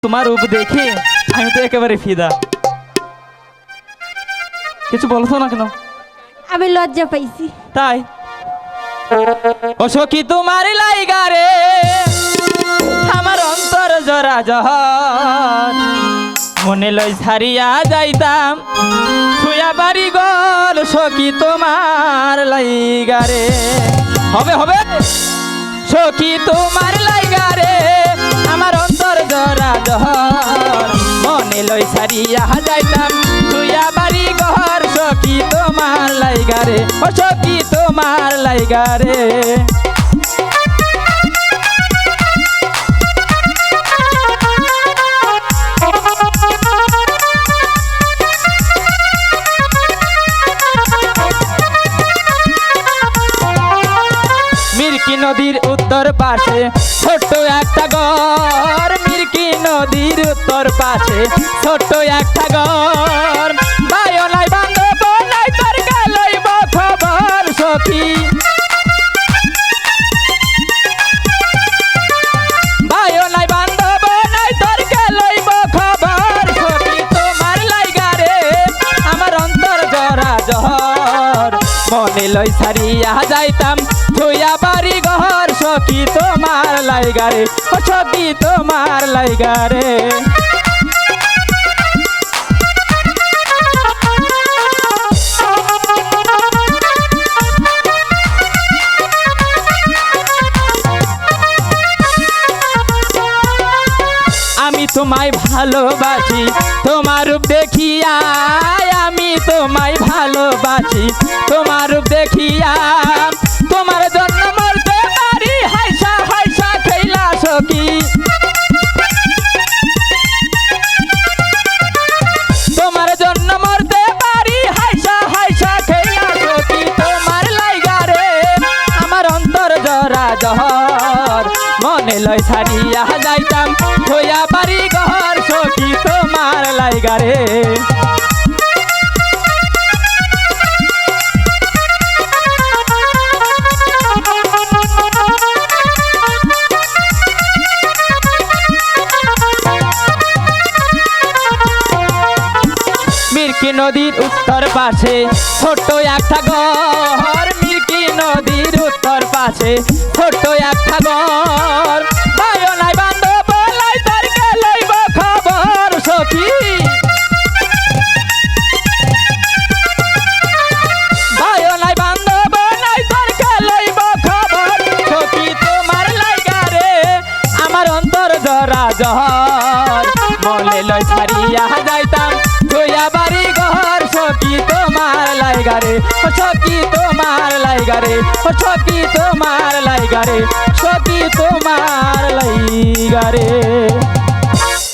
তোমার রূপ দেখে আমি তো একেবারে ফিদা। কিছু বলছো না কেন? আমি লজ্জা পাইছি। তাই ও সখী তোমার লাইগা রে আমার অন্তর জরা জহর, মনে লই ছাড়িয়া যাইতাম ছুয়া বাড়ি গল সখী তোমার লাইগা রে। হবে হবে সখী তোমার লাইগা রে আমার অন্তর জরা জহর, মনে লই ছাড়িয়া যাইতাম ছুয়া বাড়ি ঘর সখী তোমার লাইগা রে। ও সখী তোমার লাইগা রে। মিরকি নদীর উত্তর পাশে ছোট্ট একটা ঘর, মিরকি নদীর উত্তর পাশে ছোট্ট একটা ঘর, বায়ো নাই বান্ধব নাই তোর গেলইব খবর সখী, বায়ো নাই বান্ধব নাই তোর গেলইব খবর সখী তোমার লাইগা রে আমার অন্তর জরা জহর, মনে লই ছাড়িয়া যাইতাম ছুয়া বাড়ি ঘর সখী তোমার লাইগা রে। ও সখী তোমার লাইগা রে। আমি তোমায় ভালোবাসি তোমার রূপ দেখিয়া, আমি তোমায় ভালোবাসি তোমার রূপ দেখিয়া, তোমার জন্য মরতে পারি হাইসা হাইসা খেলা সখী, তোমার জন্য মরতে পারি হাইসা হাইসা খেলা সখী তোমার লাইগা রে আমার অন্তর জরা জহর, মনে লয় ছাড়িয়া যাইতাম ছুয়া বাড়ি ঘর সখী তোমার লাইগা রে। মিরকি নদীর উত্তর পাশে ছোট্ট একটা ঘর, মিরকি নদীর উত্তর পাশে ছোট্ট একটা ঘর, বায়ো নাই বান্ধব নাই তোর গেলইব খবর সখী, বায়ো নাই বান্ধব নাই তোর গেলইব খবর সখী তোমার লাইগা রে আমার অন্তর জরা জহর, মনে লয় ছাড়িয়া যাইতাম ছুয়া বাড়ি ঘর সখী তোমার লাইগা রে। ও সখী তোমার লাইগা রে। ও সখী তোমার লাইগা রে। সখী তোমার লাইগা রে।